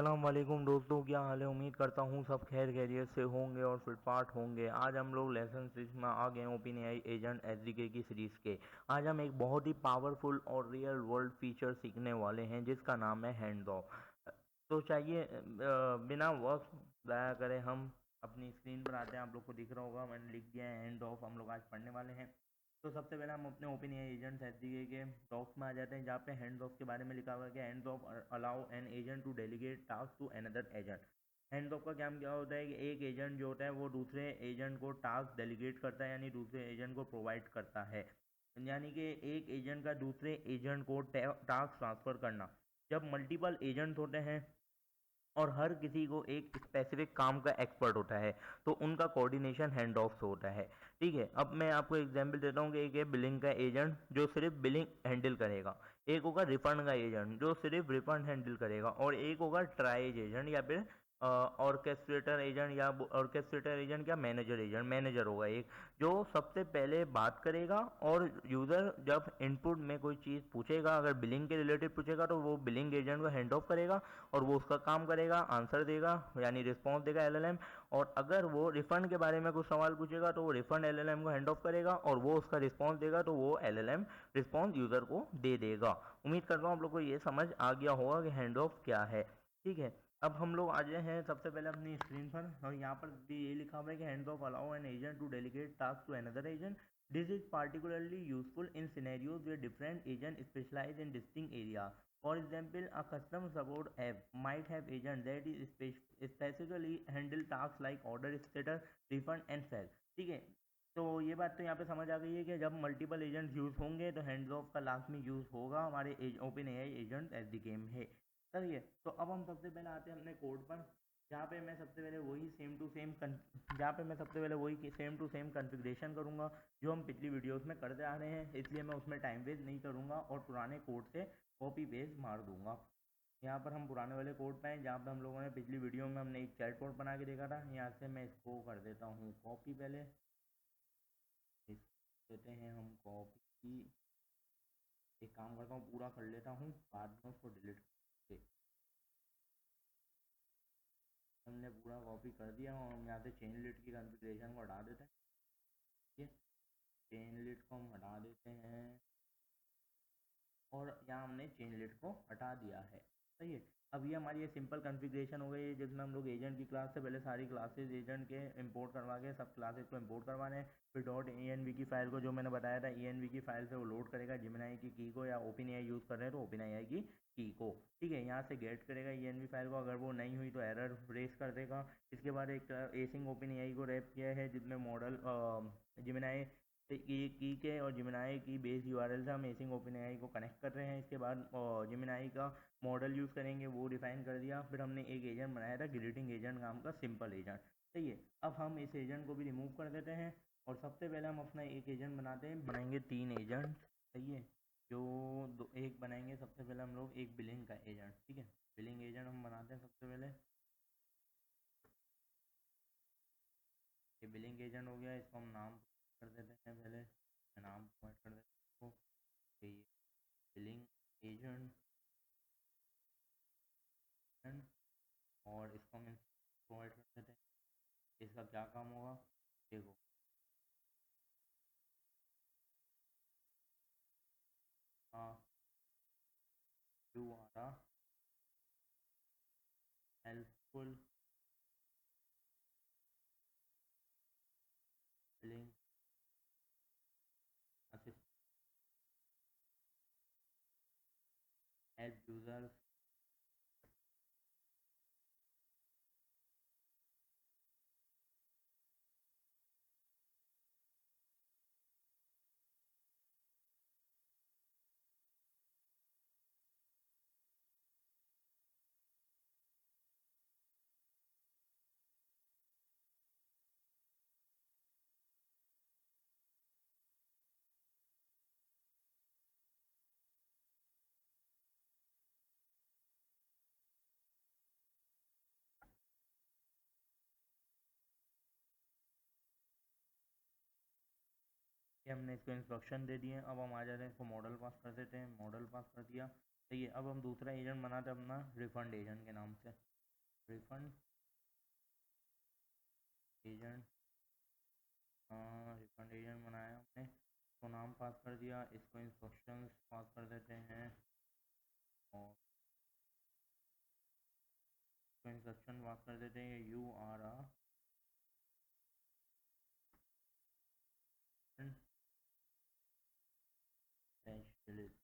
अस्सलाम वालेकुम दोस्तों, क्या हाल है। उम्मीद करता हूँ सब खैर खैरियत से होंगे और फिटफाट होंगे। आज हम लोग लेसन 6 में आ गए ओपन एआई एजेंट एसडीके की सीरीज के। आज हम एक बहुत ही पावरफुल और रियल वर्ल्ड फीचर सीखने वाले हैं जिसका नाम है हैंड्स ऑफ। तो चाहिए बिना वक्त ज़ाया करे हम अपनी स्क्रीन पर आते हैं। आप लोग को दिख रहा होगा, मैंने लिख दिया है हैंड ऑफ। हम लोग आज पढ़ने वाले हैं। तो सबसे पहले हम अपने ओपन एआई एजेंट एसडीके के टॉक्स में आ जाते हैं, जहाँ पे हैंड्स ऑफ के बारे में लिखा हुआ है कि handoffs allow an agent to delegate task to another agent. Handoffs का काम क्या होता है कि एक एजेंट जो होता है वो दूसरे एजेंट को टास्क डेलीगेट करता है, यानी दूसरे एजेंट को प्रोवाइड करता है। यानी कि एक एजेंट का दूसरे एजेंट को टास्क ट्रांसफर करना। जब मल्टीपल एजेंट्स होते हैं और हर किसी को एक स्पेसिफिक काम का एक्सपर्ट होता है, तो उनका कोऑर्डिनेशन हैंड ऑफ से होता है। ठीक है, अब मैं आपको एग्जांपल देता हूँ कि एक है बिलिंग का एजेंट जो सिर्फ बिलिंग हैंडल करेगा, एक होगा रिफंड का एजेंट जो सिर्फ रिफंड हैंडल करेगा, और एक होगा ट्राइज एजेंट या फिर ऑर्केस्ट्रेटर एजेंट या मैनेजर एजेंट। मैनेजर होगा एक जो सबसे पहले बात करेगा, और यूजर जब इनपुट में कोई चीज़ पूछेगा, अगर बिलिंग के रिलेटेड पूछेगा तो वो बिलिंग एजेंट को हैंड ऑफ करेगा और वो उसका काम करेगा, आंसर देगा यानी रिस्पॉन्स देगा एलएलएम। और अगर वो रिफंड के बारे में कुछ सवाल पूछेगा तो वो रिफंड एलएलएम को हैंड ऑफ करेगा और वो उसका रिस्पॉन्स देगा, तो वो एलएलएम रिस्पॉन्स यूजर को दे देगा। उम्मीद करता हूँ आप लोग को ये समझ आ गया होगा कि हैंड ऑफ क्या है। ठीक है, अब हम लोग आ गए हैं सबसे पहले अपनी स्क्रीन पर, और यहाँ पर भी ये लिखा हुआ है कि handoffs allow an agent to delegate task to another agent. This is particularly useful in scenarios where different agents specialize in distinct area. For example, a customer support app might have agent that is specifically handle tasks like order status, refund and sell. ठीक है, तो ये बात तो यहाँ पे समझ आ गई है कि जब मल्टीपल एजेंट यूज होंगे तो हैंड्स ऑफ का लास्ट में यूज होगा हमारे open AI agent S D game है। चलिए, तो अब हम सबसे पहले आते हैं अपने कोड पर, जहाँ पे मैं सबसे पहले वही सेम टू सेम कन्फिग्रेशन करूँगा जो हम पिछली वीडियोस में करते आ रहे हैं। इसलिए मैं उसमें टाइम वेस्ट नहीं करूँगा और पुराने कोड से कॉपी पेस्ट मार दूंगा। यहाँ पर हम पुराने वाले कोड पे हैं, जहाँ पे हम लोगों ने पिछली वीडियो में हमने एक चैट कोड बना के देखा था। यहाँ से मैं इसको कर देता हूँ कॉपी। पहले इस देते हैं हम कॉपी। एक काम करता हूँ, पूरा कर लेता हूँ, बाद में उसको डिलीट करके। हमने पूरा कॉपी कर दिया और हम यहाँ से चेन लिट की कॉन्फ़िगरेशन को हटा देते हैं। ठीक है, चेन लिट को हम हटा देते हैं और यहाँ हमने चेन लिट को हटा दिया है। सही है, अब ये हमारी ये सिंपल कॉन्फ़िगरेशन हो गई है जिसमें हम लोग एजेंट की क्लास से पहले सारी क्लासेज एजेंट के इंपोर्ट करवा के सब क्लासेज को इंपोर्ट करवाने हैं। फिर डॉट env की फाइल को, जो मैंने बताया था, env की फाइल से वो लोड करेगा जेमिनी की की को, या ओपन एआई यूज़ कर रहे हैं तो ओपन एआई की को। ठीक है, यहाँ से गेट करेगा env फाइल को, अगर वो नहीं हुई तो एरर रेस कर देगा। इसके बाद एक एसिंग ओपन एआई को रैप किया है जिसमें मॉडल जेमिनी की के और जेमिनी की बेस यूआरएल से हम एसिंग ओपन एआई को कनेक्ट कर रहे हैं। इसके बाद जेमिनी का मॉडल यूज़ करेंगे, वो डिफाइन कर दिया। फिर हमने एक एजेंट बनाया था ग्रीटिंग एजेंट नाम का, सिंपल एजेंट। सही है, अब हम इस एजेंट को भी रिमूव कर देते हैं और सबसे पहले हम अपना एक एजेंट बनाते हैं, बनाएंगे 3 एजेंट। सही है, जो एक बनाएंगे सबसे पहले हम लोग एक बिलिंग का एजेंट। ठीक है, बिलिंग एजेंट हम बनाते हैं सबसे पहले। ये बिलिंग एजेंट हो गया, इसको हम नाम कर देते हैं। पहले मैं नाम प्रोवाइड कर देता हूँ कि ये बिलिंग एजेंट, और इसको हम प्रोवाइड कर देते हैं। इसका क्या काम होगा, देखो। हाँ, you are a helpful billing assist, help users ये हमने इसको इंस्ट्रक्शन दे दिए। अब हम आ जाते हैं, इसको मॉडल पास कर देते हैं। मॉडल पास कर दिया। ठीक है, अब हम दूसरा एजेंट बनाते हैं अपना रिफंड एजेंट के नाम से। रिफंड एजेंट, रिफंड एजेंट बनाया हमने, इसको नाम पास कर दिया, इसको इंस्ट्रक्शंस पास कर देते हैं और इसको इंस्ट्रक्शन पास कर देते हैं you are a specialist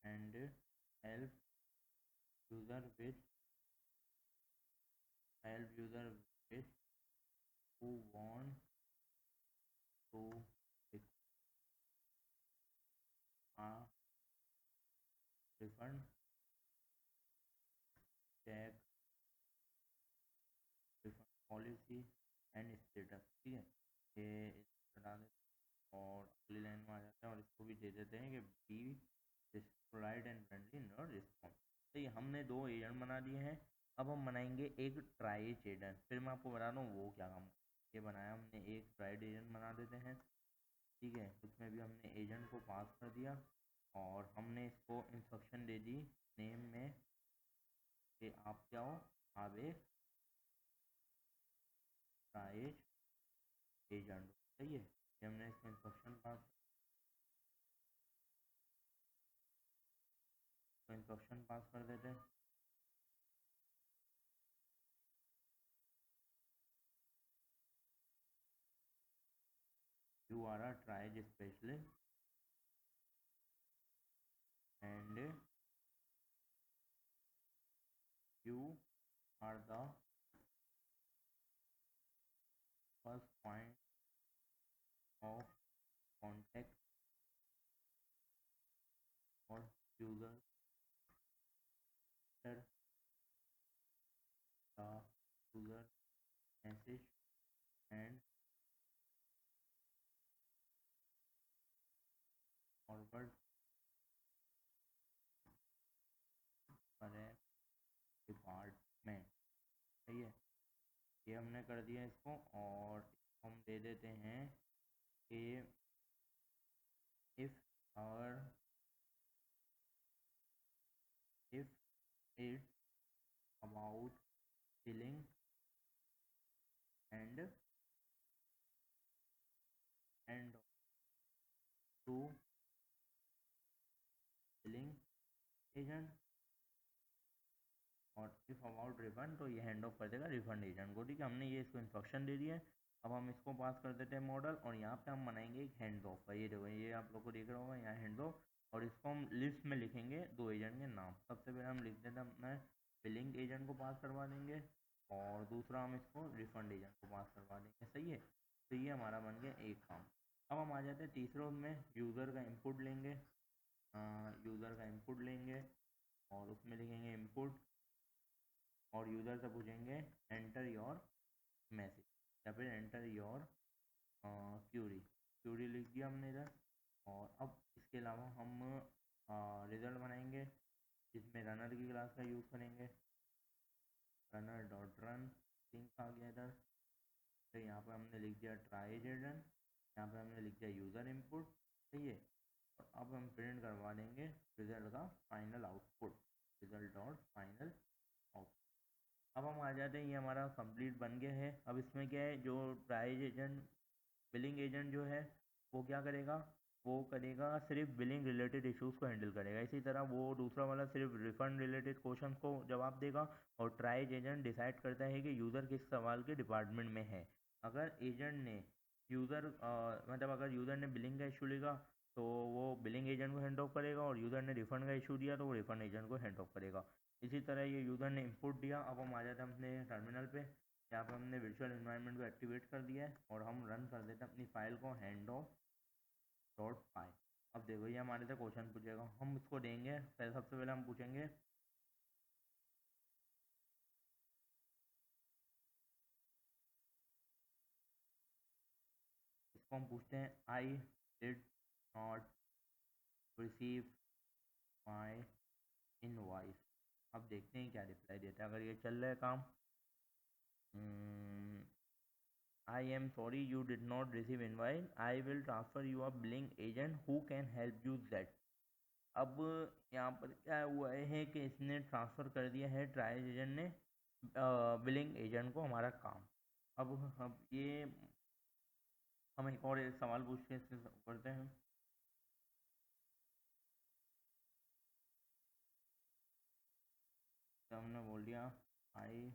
and help user with who want to pick a refund, check refund policy and status। ठीक है, ये बता देते और अगली लाइन में आ जाते हैं और इसको भी दे देते हैं कि be polite and friendly not response. तो ये हमने दो एजेंट बना दिए हैं। अब हम बनाएंगे एक ट्राइज एजेंट, फिर मैं आपको बता दूँ वो क्या काम। ये बनाया हमने, एक ट्राइड एजेंट बना देते हैं। ठीक है, उसमें भी हमने एजेंट को पास कर दिया और हमने इसको इंस्ट्रक्शन दे दी नेम में कि आप क्या हो, आप एक ट्राइज एजेंट। सही है, ये हमने इसमें इंस्ट्रक्शन पास कर देते हैं। You are a triage specialist and you are the first point of contact for user enter the user message and forward correct department. सही है, ये हमने कर दिया इसको और हम दे देते हैं कि if our if it's about billing and to billing agent और इफ अबाउट रिफंड तो ये हैंड ऑफ कर देगा रिफंड एजेंट को। ठीक है, हमने ये इसको इंस्ट्रक्शन दे दिया है। अब हम इसको पास कर देते हैं मॉडल और यहाँ पे हम बनाएंगे एक हैंड ऑफ का। ये देखो, ये आप लोग को दिख रहा होगा यहाँ हैंड ऑफ, और इसको हम लिस्ट में लिखेंगे दो एजेंट के नाम। सबसे पहले हम लिख देते हैं अपना बिलिंग एजेंट को पास करवा देंगे और दूसरा हम इसको रिफंड एजेंट को पास करवा देंगे। सही है, तो ये हमारा बन गया एक काम। अब हम आ जाते हैं तीसरे उसमें, यूज़र का इनपुट लेंगे। यूज़र का इनपुट लेंगे और उसमें लिखेंगे इनपुट और यूज़र से पूछेंगे एंटर योर मैसेज या फिर एंटर योर क्यूरी लिख दिया हमने इधर। और अब इसके अलावा हम रिज़ल्ट बनाएंगे जिसमें रनर की क्लास का यूज़ करेंगे। रनर डॉट रन सिंक आ गया इधर। तो यहाँ पर हमने लिख दिया ट्राई एजेंट, यहाँ पर हमने लिख दिया यूज़र इनपुट। सही है, और अब हम प्रिंट करवा देंगे रिज़ल्ट का final output, result dot final output. अब हम आ जाते हैं, ये हमारा कंप्लीट बन गया है। अब इसमें क्या है, जो प्राइज एजेंट बिलिंग एजेंट जो है वो क्या करेगा, वो करेगा सिर्फ बिलिंग रिलेटेड इश्यूज़ को हैंडल करेगा। इसी तरह वो दूसरा वाला सिर्फ रिफंड रिलेटेड क्वेश्चन को जवाब देगा और ट्राइज एजेंट डिसाइड करता है कि यूज़र किस सवाल के डिपार्टमेंट में है। अगर एजेंट ने यूज़र मतलब अगर यूज़र ने बिलिंग का इशू लिखा तो वो बिलिंग एजेंट को हैंड ऑफ करेगा और यूज़र ने रिफंड का इशू दिया तो वो रिफंड एजेंट को हैंड ऑफ करेगा। इसी तरह ये यूज़र ने इनपुट दिया। अब हम आ जाते हैं अपने टर्मिनल पे, यहाँ पर हमने वर्चुअल एनवायरनमेंट को एक्टिवेट कर दिया है और हम रन कर देते हैं अपनी फाइल को हैंड ऑफ डॉट पाई। अब देखो ये हमारे से क्वेश्चन पूछेगा, हम इसको देंगे। पहले सबसे पहले हम पूछेंगे इसको हम पूछते हैं I did not receive my invoice. अब देखते हैं क्या रिप्लाई देता है। अगर ये चल रहा है काम, I am sorry you did not receive invoice. I will transfer you a billing agent who can help you that. अब यहाँ पर क्या हुआ है कि इसने ट्रांसफ़र कर दिया है ट्रायल एजेंट ने बिलिंग एजेंट को हमारा काम। अब ये हम एक और एक सवाल पूछ के इससे करते हैं। तो हमने बोल दिया I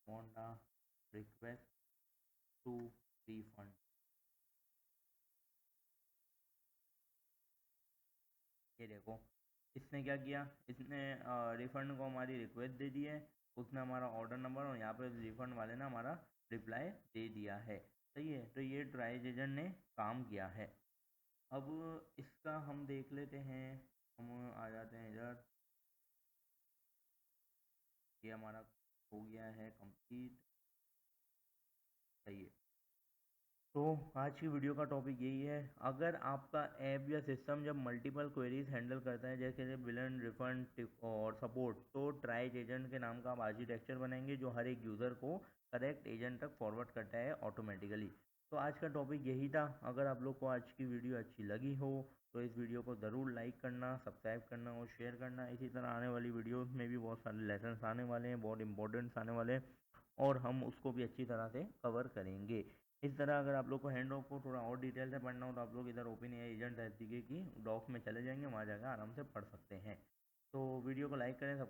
want a request to refund. ये देखो इसने क्या किया, इसने रिफ़ंड को हमारी रिक्वेस्ट दे दी है, उसने हमारा ऑर्डर नंबर और यहाँ पे रिफ़ंड वाले ने हमारा रिप्लाई दे दिया है। सही है, तो ये ट्राइज एजेंट ने काम किया है। अब इसका हम देख लेते हैं, हम आ जाते हैं इधर। ये हमारा हो गया है कंप्लीट। सही है, तो आज की वीडियो का टॉपिक यही है। अगर आपका ऐप या सिस्टम जब मल्टीपल क्वेरीज हैंडल करता है जैसे बिलन रिफंड और सपोर्ट, तो ट्राइज एजेंट के नाम का आप आर्किटेक्चर बनाएंगे जो हर एक यूज़र को करेक्ट एजेंट तक फॉरवर्ड करता है ऑटोमेटिकली। तो आज का टॉपिक यही था। अगर आप लोग को आज की वीडियो अच्छी लगी हो तो इस वीडियो को ज़रूर लाइक करना, सब्सक्राइब करना और शेयर करना। इसी तरह आने वाली वीडियोस में भी बहुत सारे लेसन्स आने वाले हैं, बहुत इंपॉर्टेंट्स आने वाले हैं और हम उसको भी अच्छी तरह से कवर करेंगे। इस तरह अगर आप लोग को हैंड ऑफ को थोड़ा और डिटेल से पढ़ना हो तो आप लोग इधर ओपन एआई एजेंट एसडीके की डॉक्स में चले जाएंगे, वहाँ जाकर आराम से पढ़ सकते हैं। तो वीडियो को लाइक करें, सब